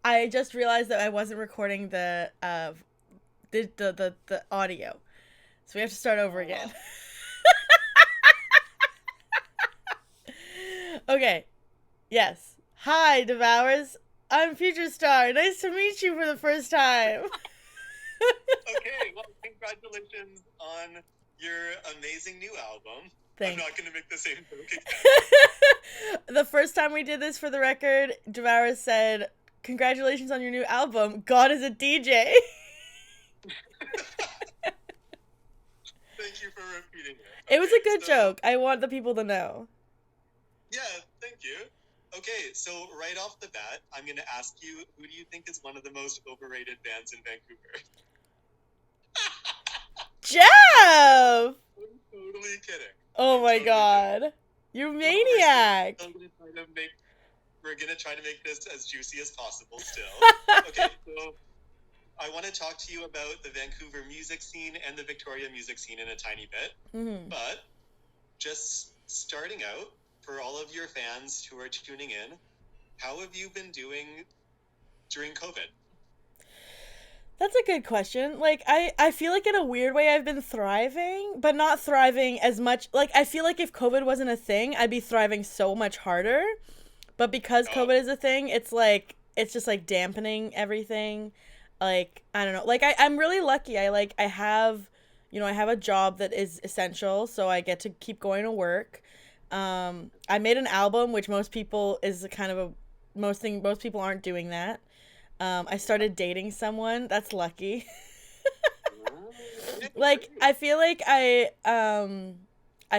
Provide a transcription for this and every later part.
I just realized that I wasn't recording the audio, so we have to start over again. Okay. Yes. Hi, Devours. I'm Future Star. Nice to meet you for the first time. Okay, well, congratulations on your amazing new album. I'm Thanks. not going to make the same joke again. The first time we did this for the record, Devours said, "Congratulations on your new album. God is a DJ." Thank you for repeating it. It was a good so, joke. I want the people to know. Yeah, thank you. Okay, so right off the bat, I'm going to ask you, who do you think is one of the most overrated bands in Vancouver? Jeff! I'm totally kidding. Oh my Totally god. You maniac! We're gonna try to make this as juicy as possible still. Okay, so I want to talk to you about the Vancouver music scene and the Victoria music scene in a tiny bit. Mm-hmm. But just starting out, for all of your fans who are tuning in, how have you been doing during COVID? That's a good question. Like, I feel like in a weird way I've been thriving, but not thriving as much. Like, I feel like if COVID wasn't a thing, I'd be thriving so much harder. But because COVID is a thing, it's like, it's just like dampening everything. Like, I don't know. Like, I'm really lucky. I have, I have a job that is essential, so I get to keep going to work. I made an album, which most people is kind of a, most people aren't doing that. I started dating someone. That's lucky. Like, I feel like, I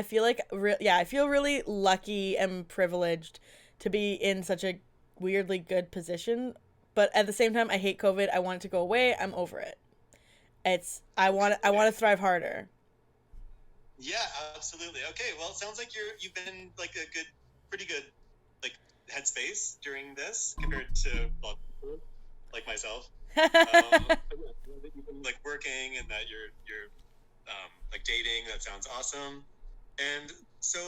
feel really lucky and privileged to be in such a weirdly good position. But at the same time, I hate COVID. I want it to go away. I'm over it. I want to thrive harder. Yeah, absolutely. Okay, well, it sounds like you've been like pretty good, like headspace during this compared to like myself. That you've been like working and that you're like dating. That sounds awesome. And so,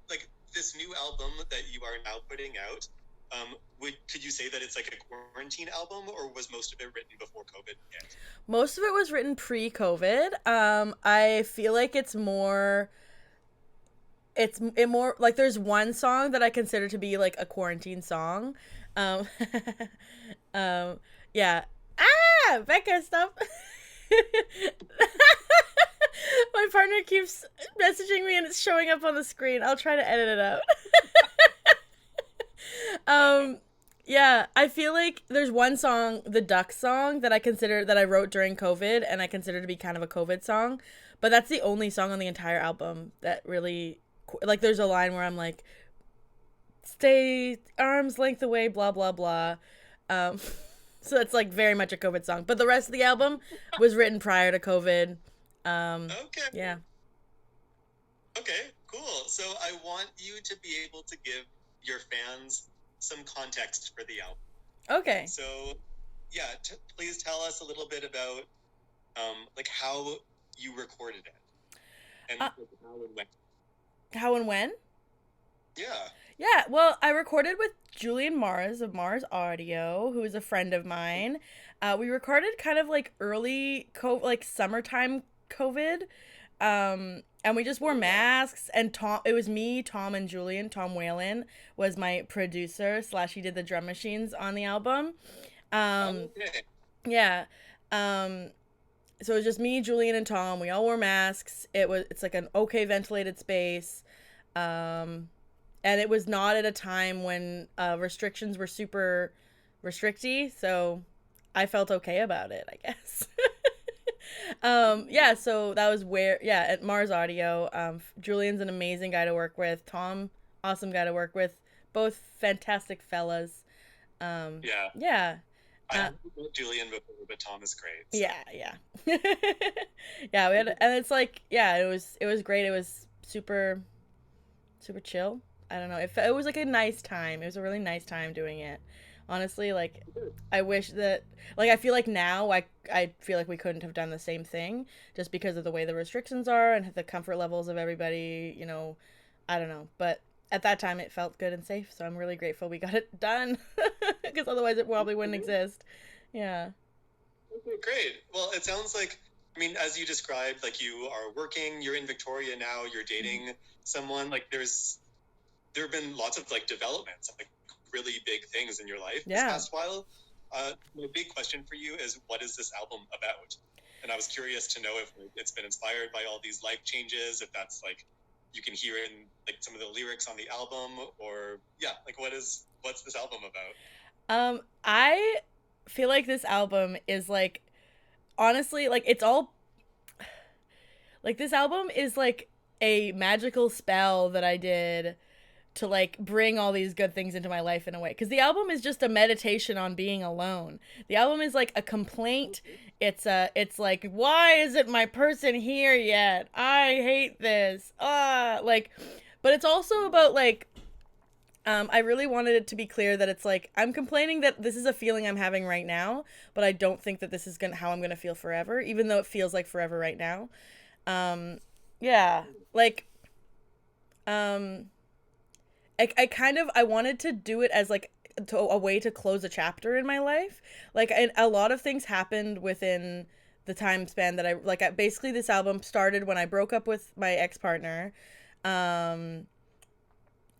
like this new album that you are now putting out, could you say that it's like a quarantine album, or was most of it written before COVID hit? Most of it was written pre-COVID. I feel like it more like there's one song that I consider to be like a quarantine song. Um, yeah. Becca, stop. My partner keeps messaging me and it's showing up on the screen. I'll try to edit it out. Yeah, I feel like there's one song, the Duck song, that I wrote during COVID and I consider to be kind of a COVID song, but that's the only song on the entire album that really, like, there's a line where I'm like, stay arm's length away, blah blah blah. Um, so it's like very much a COVID song, but the rest of the album was written prior to COVID. Okay. Yeah. Okay, cool. So I want you to be able to give your fans some context for the album. Okay. So, yeah, please tell us a little bit about like how you recorded it and how and when. How and when? Yeah. Yeah, well, I recorded with Julian Mars of Mars Audio, who is a friend of mine. We recorded kind of like like summertime COVID. And we just wore masks, and it was me, Tom, and Julian. Tom Whalen was my producer / he did the drum machines on the album. Okay. Yeah. So it was just me, Julian, and Tom. We all wore masks. It's like an okay ventilated space. And it was not at a time when restrictions were super restricty, so I felt okay about it, I guess. Yeah, so that was at Mars Audio. Julian's an amazing guy to work with. Tom, awesome guy to work with. Both fantastic fellas. Yeah. Yeah. I haven't met Julian before, but Tom is great. So. Yeah. Yeah, and it's like, yeah, it was great. It was super chill. I don't know. It was like a nice time. It was a really nice time doing it. Honestly, like, I wish that, like, I feel like now I feel like we couldn't have done the same thing just because of the way the restrictions are and the comfort levels of everybody, I don't know. But at that time it felt good and safe, so I'm really grateful we got it done because otherwise it probably wouldn't exist. Yeah. Okay, great. Well, it sounds like, I mean, as you described, like you are working, you're in Victoria now, you're dating someone. Like there have been lots of like developments, like really big things in your life this Yeah. past while. My big question for you is, what is this album about? And I was curious to know if it's been inspired by all these life changes, if that's like you can hear in like some of the lyrics on the album, or yeah, like what's this album about? I feel like this album is like, honestly, like it's all like, this album is like a magical spell that I did to like bring all these good things into my life in a way, because the album is just a meditation on being alone. The album is like a complaint. It's like, why isn't my person here yet? I hate this, like, but it's also about like, I really wanted it to be clear that it's like, I'm complaining that this is a feeling I'm having right now, but I don't think that this is gonna how I'm gonna feel forever, even though it feels like forever right now. Yeah, like, um I kind of, I wanted to do it as like a way to close a chapter in my life. Like, and a lot of things happened within the time span that I like. Basically, this album started when I broke up with my ex partner, um,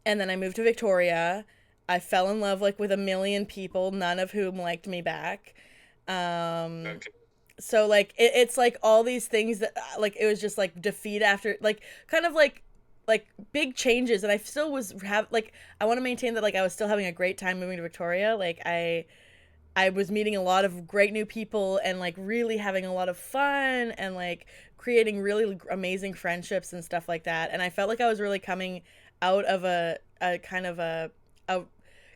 and then I moved to Victoria. I fell in love like with a million people, none of whom liked me back. Um, Okay. so like it's like all these things that like it was just like defeat after like kind of like big changes, and I still was have like, I want to maintain that like I was still having a great time moving to Victoria. Like I was meeting a lot of great new people and like really having a lot of fun and like creating really amazing friendships and stuff like that. And I felt like I was really coming out of a kind of a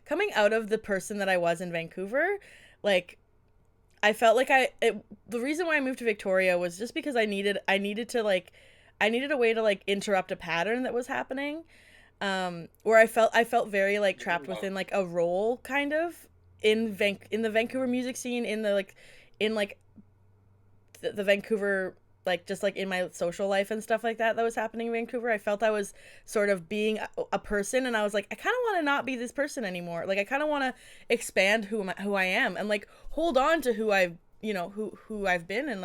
coming out of the person that I was in Vancouver. Like, I felt like the reason why I moved to Victoria was just because I needed to like, I needed a way to like interrupt a pattern that was happening, where I felt very like trapped within like a role kind of in the Vancouver music scene, in the like in like the Vancouver, like just like in my social life and stuff like that was happening in Vancouver. I felt I was sort of being a person, and I was like, I kind of want to not be this person anymore. Like, I kind of want to expand who I am, and like hold on to who I've, who I've been. And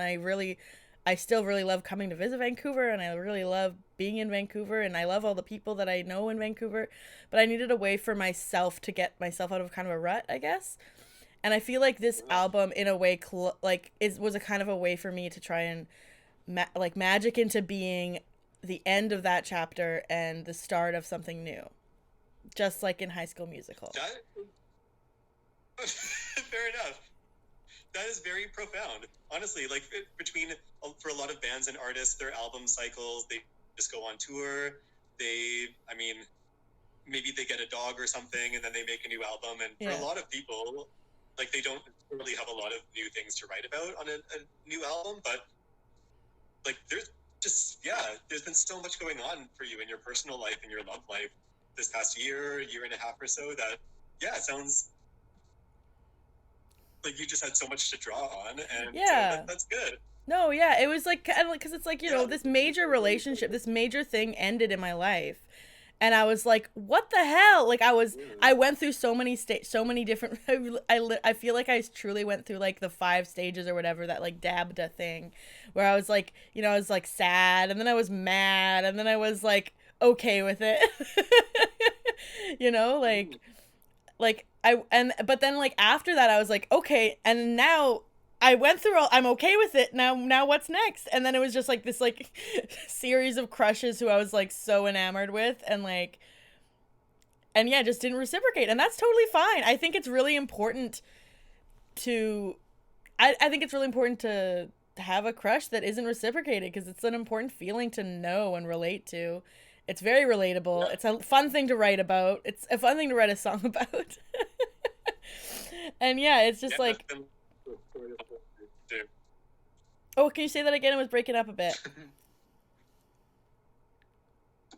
I still really love coming to visit Vancouver, and I really love being in Vancouver, and I love all the people that I know in Vancouver. But I needed a way for myself to get myself out of kind of a rut, I guess. And I feel like this album, in a way, like was a kind of a way for me to try and like magic into being the end of that chapter and the start of something new, just like in High School Musical. Fair enough. That is very profound. Honestly, like between for a lot of bands and artists, their album cycles, they just go on tour. I mean, maybe they get a dog or something, and then they make a new album. And for a lot of people, like they don't really have a lot of new things to write about on a new album. But like there's been so much going on for you in your personal life and your love life this past year and a half or so that it sounds like you just had so much to draw on, and that's good. No, yeah, it was like kind of like, because it's like, this major relationship, this major thing ended in my life, and I was like, what the hell? Like, I went through so many different. I feel like I truly went through like the 5 stages or whatever, that like DABDA thing, where I was like, I was like sad, and then I was mad, and then I was like okay with it. But then like after that I was like, okay, and now I went through I'm okay with it now what's next? And then it was just like this like series of crushes who I was like so enamored with, and like, and yeah, just didn't reciprocate, and that's totally fine. I think it's really important to I think it's really important to have a crush that isn't reciprocated, because it's an important feeling to know and relate to. It's very relatable. Yeah. It's a fun thing to write about. It's a fun thing to write a song about. And yeah, it's just like... Oh, can you say that again? It was breaking up a bit.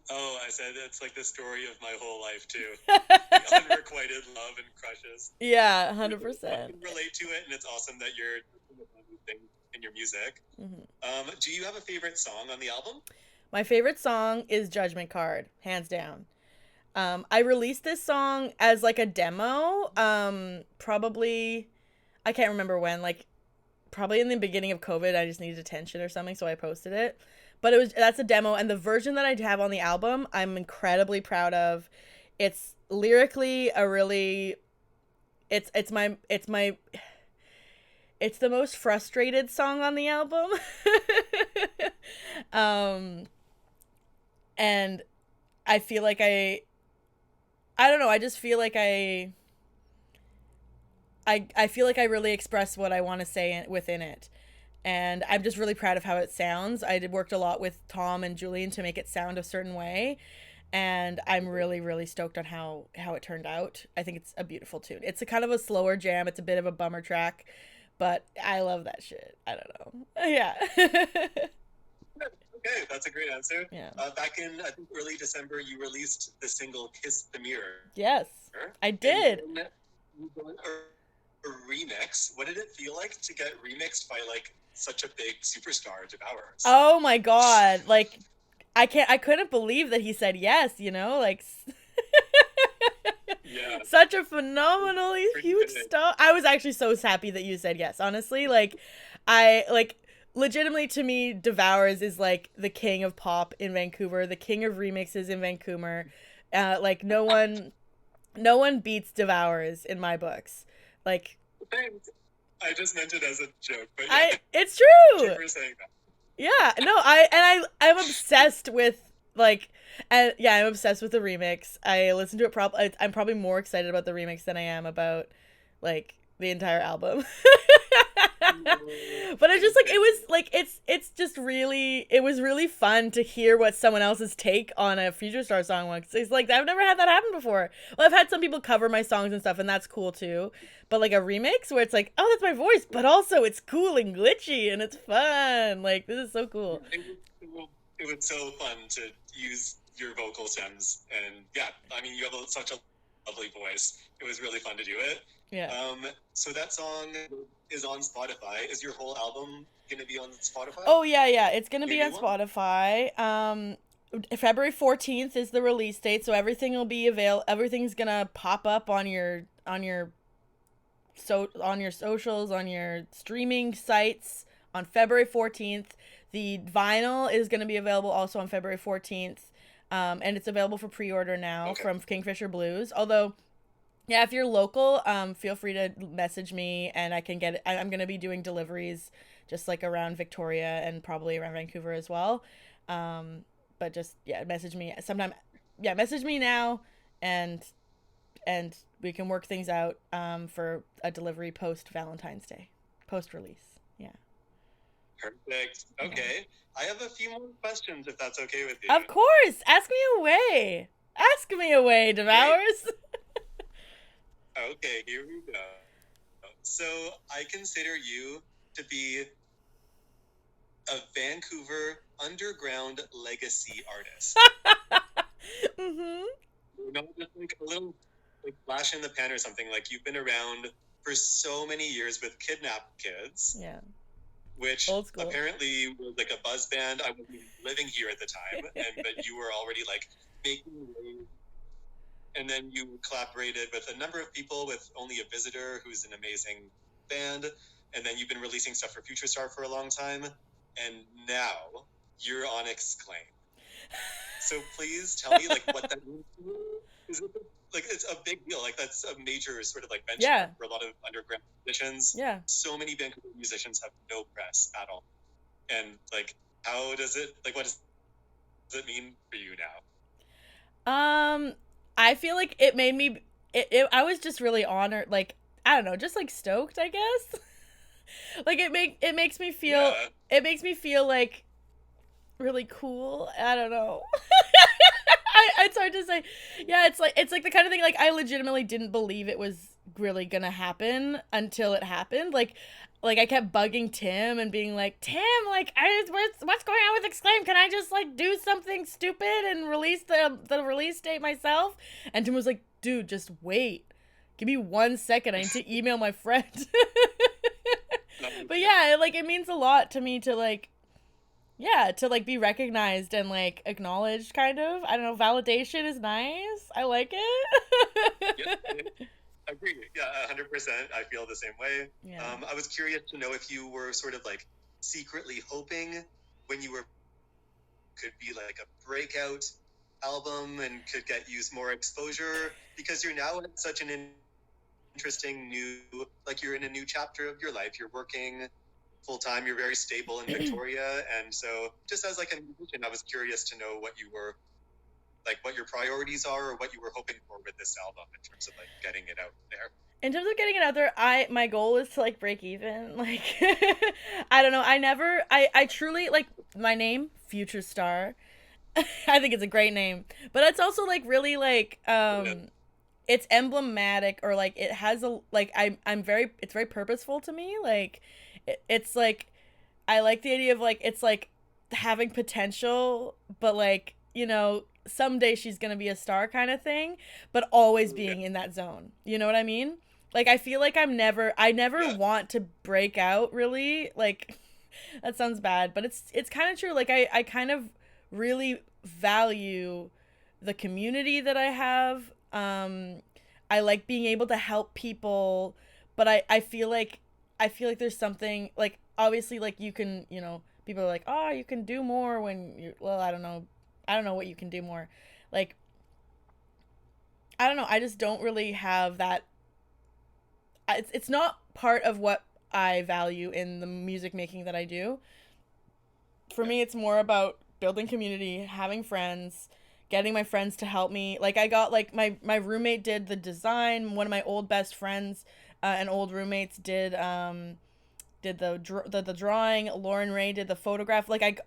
Oh, I said it's like the story of my whole life, too. Like unrequited love and crushes. Yeah, 100%. I can relate to it, and it's awesome that you're in your music. Mm-hmm. Do you have a favorite song on the album? My favorite song is Judgment Card, hands down. I released this song as like a demo. Probably I can't remember when. Like probably in the beginning of COVID. I just needed attention or something, so I posted it. But that's a demo, and the version that I have on the album, I'm incredibly proud of. It's lyrically a really, it's the most frustrated song on the album. um, and I feel like I don't know. I just feel like I feel like I really express what I want to say within it. And I'm just really proud of how it sounds. Worked a lot with Tom and Julian to make it sound a certain way. And I'm really, really stoked on how it turned out. I think it's a beautiful tune. It's a kind of a slower jam. It's a bit of a bummer track, but I love that shit. I don't know. Yeah. Okay, that's a great answer. Yeah. Back in, I think, early December, you released the single Kiss the Mirror. Yes, I did. And you got a remix. What did it feel like to get remixed by, like, such a big superstar, DEVOURS? Oh my god. Like, I couldn't believe that he said yes, like... Yeah. Such a phenomenally huge star. I was actually so happy that you said yes, honestly. Like, legitimately to me, DEVOURS is like the king of pop in Vancouver, the king of remixes in Vancouver. Like no one beats DEVOURS in my books. Like, thanks. I just meant it as a joke, but it's true. Thank you for saying that. Yeah, no, I'm obsessed with I'm obsessed with the remix. I listen to it I'm probably more excited about the remix than I am about like the entire album. But it's just like it was like it was really fun to hear what someone else's take on a Future Star song was. It's like I've never had that happen before. Well, I've had some people cover my songs and stuff, and that's cool too. But like a remix where it's like, oh, that's my voice, but also it's cool and glitchy and it's fun. Like, this is so cool. It was so fun to use your vocal stems, and yeah, I mean, you have such a lovely voice. It was really fun to do it. Yeah. So that song is on Spotify. Is your whole album gonna be on Spotify? Oh yeah. It's gonna be on Spotify. February 14th is the release date, so everything will be everything's gonna pop up on your socials, on your streaming sites on February 14th. The vinyl is going to be available also on February 14th. And it's available for pre-order now from Kingfisher Blues. Although, yeah, if you're local, feel free to message me and I can get it. I'm going to be doing deliveries just like around Victoria and probably around Vancouver as well. But just, message me sometime. Yeah, message me now and we can work things out for a delivery post-Valentine's Day, post-release. Yeah. Perfect. Okay. Yeah. I have a few more questions, if that's okay with you. Of course. Ask me away. Ask me away, DEVOURS. Okay, here we go. So, I consider you to be a Vancouver underground legacy artist. Mm-hmm. Just like a little like flash in the pan or something. Like, you've been around for so many years with Kidnapped Kids. Yeah. Which apparently was like a buzz band. I wasn't even living here at the time, but you were already like making waves. And then you collaborated with a number of people, with Only a Visitor, who's an amazing band. And then you've been releasing stuff for Future Star for a long time. And now you're on Exclaim. So please tell me like what that means to you. Is it like it's a big deal? Like that's a major sort of like benchmark for a lot of underground musicians. Yeah. So many Vancouver musicians have no press at all. And like, how does it like? What does it mean for you now? I feel like it made me. I was just really honored. Like, I don't know, just like stoked, I guess. Like it makes me feel. Yeah. It makes me feel like really cool. I don't know. It's hard to say. Yeah, it's like the kind of thing like I legitimately didn't believe it was really gonna happen until it happened. Like I kept bugging Tim and being like, Tim, like what's going on with Exclaim? Can I just like do something stupid and release the release date myself? And Tim was like, dude, just wait. Give me 1 second. I need to email my friend. But yeah, like it means a lot to me to like, Yeah, to like be recognized and like acknowledged, kind of. I don't know, validation is nice. I like Yeah, it. I agree. Yeah, 100%. I feel the same way. Yeah. I was curious to know if you were sort of like secretly hoping when you were could be like a breakout album and could get use more exposure because you're now at such an interesting new, like you're in a new chapter of your life. You're working full time. You're very stable in Victoria, and so just as like a musician, I was curious to know what you were like, what your priorities are, or what you were hoping for with this album in terms of like getting it out there. In terms of getting it out there, my goal is to like break even. Like I don't know. I truly like my name, Future Star. I think it's a great name. But it's also like really like Yeah. it's emblematic, or like it has a like I'm very, it's very purposeful to me. Like it's like I like the idea of like it's like having potential, but like, someday she's gonna be a star kind of thing, but always Yeah. being in that zone. You know what I mean? Like I feel like I never Yeah. want to break out really. Like that sounds bad, but it's kind of true. Like I kind of really value the community that I have. I like being able to help people, but I feel like there's something like obviously like you can, people are like, "Oh, you can do more when you well, I don't know. I don't know what you can do more." Like I don't know, I just don't really have that. It's not part of what I value in the music making that I do. For Yeah. me, it's more about building community, having friends, getting my friends to help me. Like I got like my roommate did the design. One of my old best friends and old roommates did the drawing. Lauren Ray did the photograph. Like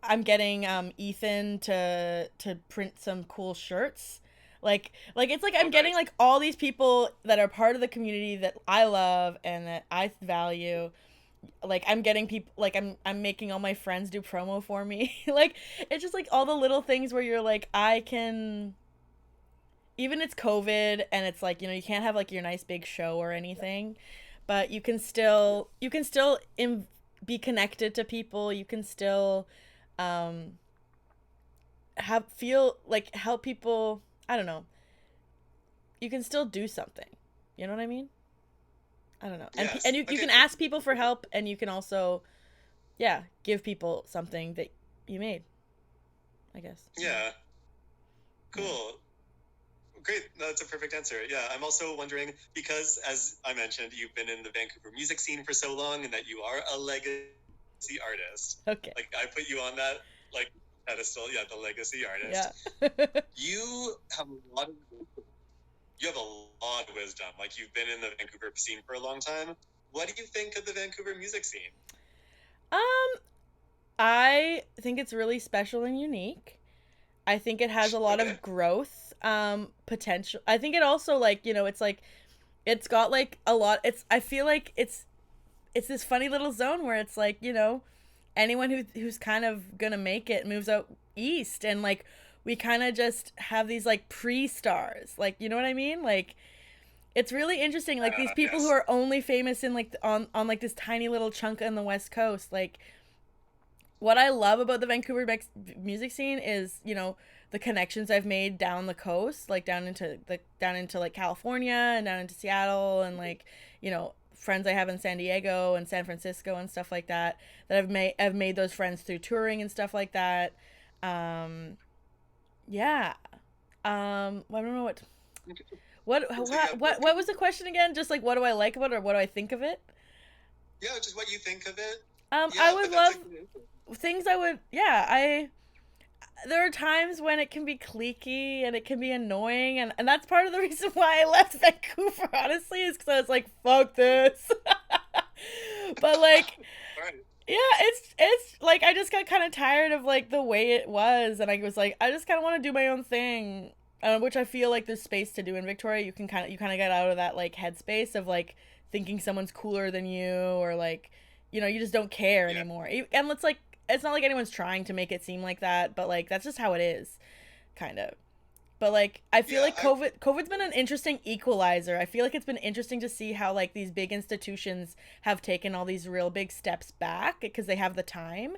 I'm getting Ethan to print some cool shirts. Like it's like Oh, I'm getting nice. like all these people that are part of the community that I love and that I value. Like I'm getting people, like I'm making all my friends do promo for me. Like it's just like all the little things where you're like I can, even it's COVID and it's like, you can't have like your nice big show or anything, but you can still be connected to people. You can still um have feel like help people. I don't know. You can still do something. You know what I mean? I don't know. And Yes. you Okay. can ask people for help, and you can also, yeah, give people something that you made, I guess. Yeah. Yeah. Cool. Great. That's a perfect answer. Yeah. I'm also wondering because, as I mentioned, you've been in the Vancouver music scene for so long and that you are a legacy artist. Okay. Like, I put you on that, like, pedestal. Yeah, the legacy Yeah. artist. You have a lot of you have a lot of wisdom. Like, you've been in the Vancouver scene for a long time. What do you think of the Vancouver music scene? um, I think it's really special and unique. I think it has a lot Okay. of growth potential. I think it also like, it's like it's got like a lot. I feel like it's this funny little zone where it's like, anyone who's kind of gonna make it moves out east, and like we kind of just have these like pre-stars, like, you know what I mean? Like it's really interesting, like these people who Yes. are only famous in like on like this tiny little chunk on the west coast. Like what I love about the Vancouver music scene is, the connections I've made down the coast, like down into like California and down into Seattle, and like, friends I have in San Diego and San Francisco and stuff like that, that I've made those friends through touring and stuff like that. Um yeah. I don't know So, yeah, what was the question again? Just like what do I like about it, or what do I think of it? yeah, just what you think of it. I Yeah, would but that's a love good answer. things I would, yeah, I there are times when it can be cliquey and it can be annoying, and that's part of the reason why I left Vancouver, honestly, is because I was like, fuck this. But like, All right. yeah, it's like I just got kind of tired of like the way it was, and I was like, I just kind of want to do my own thing, which I feel like there's space to do in Victoria. You kind of get out of that like headspace of like thinking someone's cooler than you, or like, you just don't care Yeah. anymore. And it's like it's not like anyone's trying to make it seem like that, but like that's just how it is, kind of. But like I feel Yeah. like COVID's been an interesting equalizer. I feel like it's been interesting to see how like these big institutions have taken all these real big steps back because they have the time.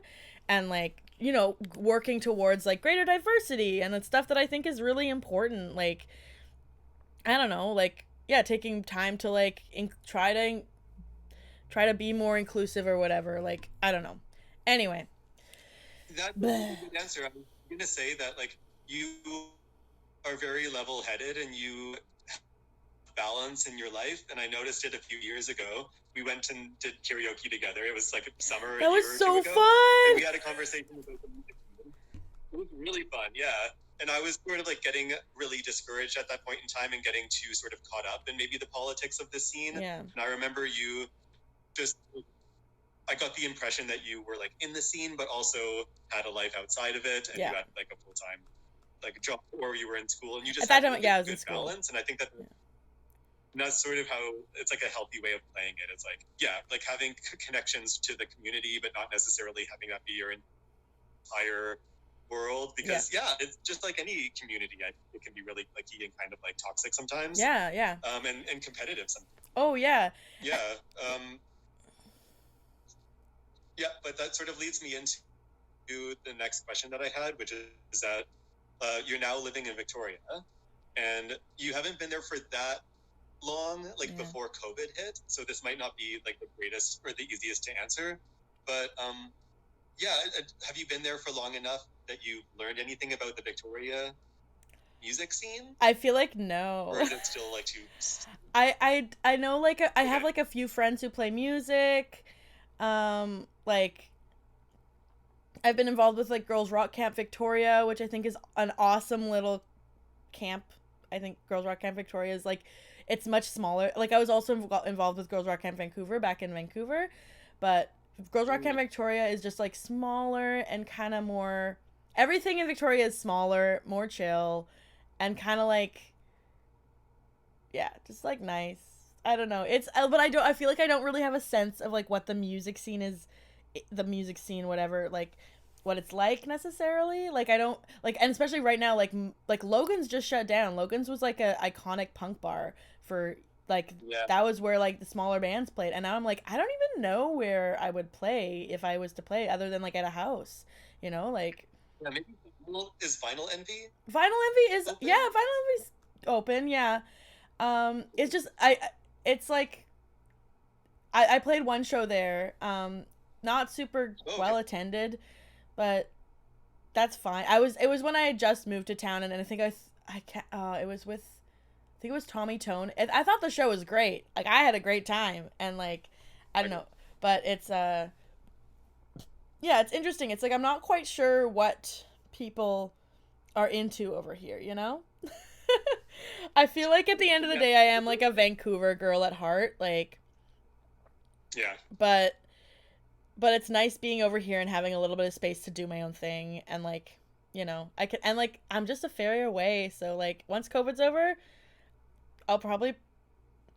and like, you know, working towards like greater diversity and the stuff that I think is really important. Like, I don't know, like, yeah, taking time to like try to be more inclusive or whatever. Like, I don't know. Anyway. That's a good answer. I'm gonna say that like you are very level-headed and you balance in your life, and I noticed it a few years ago. We went and did karaoke together. It was like a summer, That a was year or so two ago, fun. and we had a conversation about the music scene. It was really fun, yeah. And I was sort of like getting really discouraged at that point in time and getting too sort of caught up in maybe the politics of the scene. Yeah. And I remember you just, I got the impression that you were like in the scene, but also had a life outside of it, and Yeah. you had like a full-time like job, or you were in school, and you just At that had time, yeah, I was in good school. balance. And I think that that's sort of how it's like a healthy way of playing it. It's like, yeah, like having connections to the community, but not necessarily having that be your entire world, because yeah, it's just like any community. It can be really cliquey and kind of like toxic sometimes. Yeah. And competitive sometimes. Oh yeah. Yeah. Yeah, but that sort of leads me into the next question that I had, which is that you're now living in Victoria, and you haven't been there for that long, like before COVID hit. So this might not be like the greatest or the easiest to answer, but yeah, have you been there for long enough that you've learned anything about the Victoria music scene? I feel like no. Or is it still like too? I know like I have like a few friends who play music. Like I've been involved with like Girls Rock Camp Victoria, which I think is an awesome little camp. I think Girls Rock Camp Victoria is like, it's much smaller. Like I was also involved with Girls Rock Camp Vancouver back in Vancouver, but Girls Rock Camp Victoria is just like smaller and kind of more, everything in Victoria is smaller, more chill, and kind of like, yeah, just like nice. I don't know. It's but I feel like I don't really have a sense of like what the music scene is, the music scene whatever, like what it's like necessarily. Like I don't like, and especially right now, like Logan's just shut down. Logan's was like a iconic punk bar for like, that was where like the smaller bands played, and now I'm like, I don't even know where I would play if I was to play other than like at a house, you know, like. Yeah, maybe is Vinyl Envy? Vinyl Envy is open? Yeah, Vinyl Envy's open, yeah. It's just it's like I played one show there, not super well attended, but that's fine. It was when I had just moved to town, and I think it was with, I think it was Tommy Tone. I thought the show was great. Like I had a great time, and like I don't know, but it's yeah, it's interesting. It's like I'm not quite sure what people are into over here, you know? I feel like at the end of the day I am like a Vancouver girl at heart, like, yeah. But it's nice being over here and having a little bit of space to do my own thing, and like, you know, I can, and like I'm just a ferry away, so like once COVID's over, I'll probably,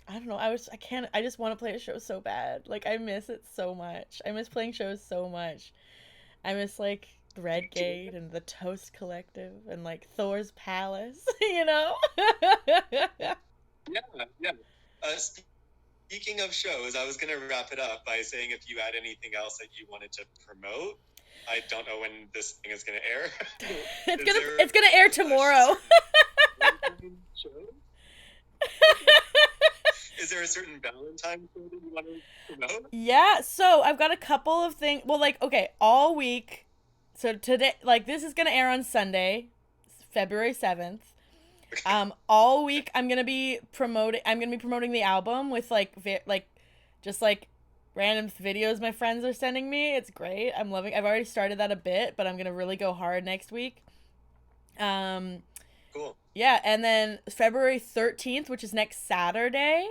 I don't know, I just want to play a show so bad. Like I miss it so much. I miss playing shows so much. I miss like Redgate and the Toast Collective and like Thor's Palace, you know? Yeah. Speaking of shows, I was going to wrap it up by saying if you had anything else that you wanted to promote. I don't know when this thing is going to air. It's gonna air tomorrow. Is there a certain Valentine's show that you want to promote? Yeah, so I've got a couple of things. Well, like, okay, all week. So today, like, this is gonna air on Sunday, February 7th. All week I'm gonna be promoting the album with like just like random videos my friends are sending me. It's great. I'm loving. I've already started that a bit, but I'm gonna really go hard next week. Cool. Yeah, and then February 13th, which is next Saturday,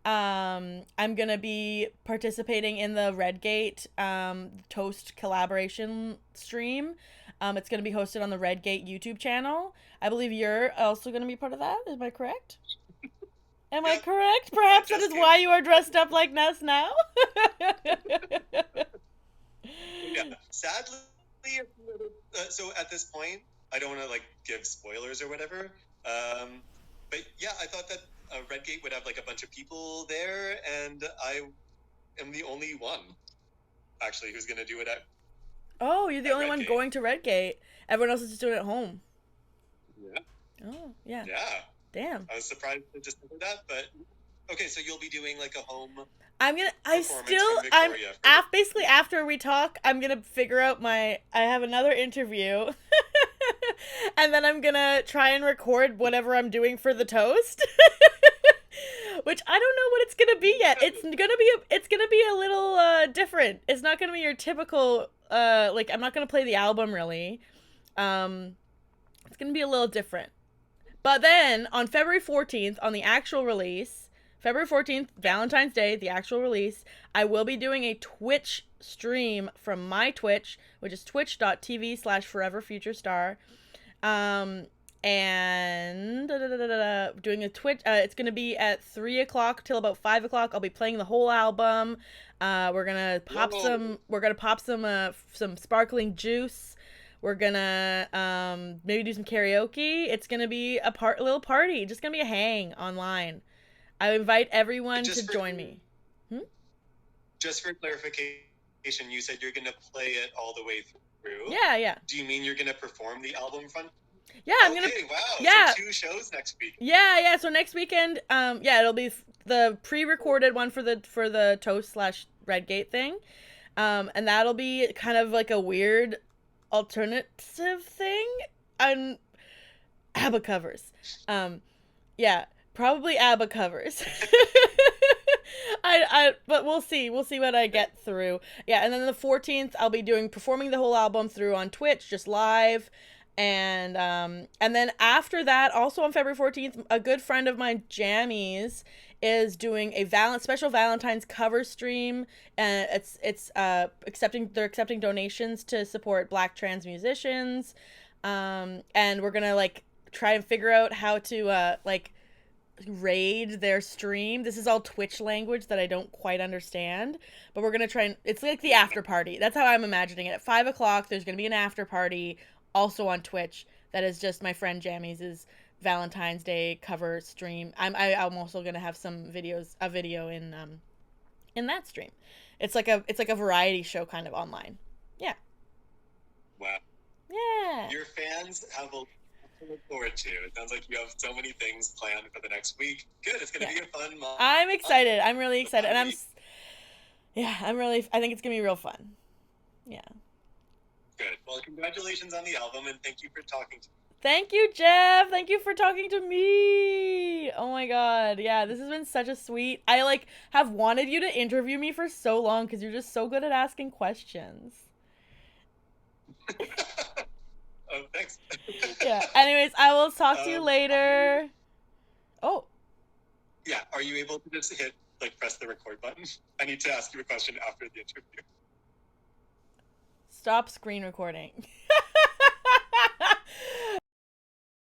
I'm gonna be participating in the Redgate Toast collaboration stream. It's gonna be hosted on the Redgate YouTube channel. I believe you're also gonna be part of that. Am I correct? Am I correct? Perhaps that is why you are dressed up like us now. Yeah. Sadly, so at this point, I don't want to like give spoilers or whatever. But yeah, I thought that Redgate would have like a bunch of people there, and I am the only one actually who's gonna do it Oh, you're the at only one Redgate. going to Redgate. Everyone else is just doing it at home. Yeah. Oh, yeah. Yeah. Damn. I was surprised to just think of that, but okay, so you'll be doing like a home I performance still, from Victoria for the basically after we talk, I'm gonna figure out I have another interview. And then I'm gonna try and record whatever I'm doing for the toast. Which I don't know what it's gonna be yet. It's gonna be a little different. It's not gonna be your typical like I'm not gonna play the album really. Um, it's gonna be a little different. But then on February 14th, on the actual release, February 14th, Valentine's Day, the actual release, I will be doing a Twitch stream from my Twitch, which is twitch.tv/foreverfuturestar. And doing a Twitch. It's gonna be at 3 o'clock till about 5 o'clock. I'll be playing the whole album. We're gonna pop Whoa. some. We're gonna pop some sparkling juice. We're gonna maybe do some karaoke. It's gonna be a little party. Just gonna be a hang online. I invite everyone to Just for join me. just for clarification, you said you're gonna play it all the way through. Yeah, yeah, Do you mean you're gonna perform the album front? yeah. I'm Okay, gonna. wow. Yeah. So 2 shows next week. Yeah. So next weekend, yeah, it'll be the pre-recorded one for the Toast/Redgate thing, and that'll be kind of like a weird alternative thing. And ABBA covers. Yeah, probably ABBA covers. But we'll see. We'll see what I get through. Yeah, and then the 14th, I'll be performing the whole album through on Twitch, just live. And then after that, also on February 14th, a good friend of mine, Jammies, is doing a special Valentine's cover stream, and they're accepting donations to support Black trans musicians, and we're gonna like try and figure out how to like raid their stream. This is all Twitch language that I don't quite understand, but we're gonna try and it's like the after party. That's how I'm imagining it. At 5 o'clock, there's gonna be an after party also on Twitch that is just my friend Jammies' Valentine's Day cover stream. I'm also gonna have a video in that stream. It's like a variety show kind of online. Yeah. Wow. Yeah. Your fans have a lot to look forward to. It sounds like you have so many things planned for the next week. Good. It's gonna be a fun month. I'm excited. I'm really excited, and I think it's gonna be real fun. Yeah. Good. Well, congratulations on the album, and thank you for talking to me. Thank you, Jeff. Thank you for talking to me. Oh my god. Yeah, this has been such a sweet. I have wanted you to interview me for so long because you're just so good at asking questions. Oh, thanks. Yeah. Anyways, I will talk to you later. Oh. Yeah. Are you able to just press the record button? I need to ask you a question after the interview. Stop screen recording.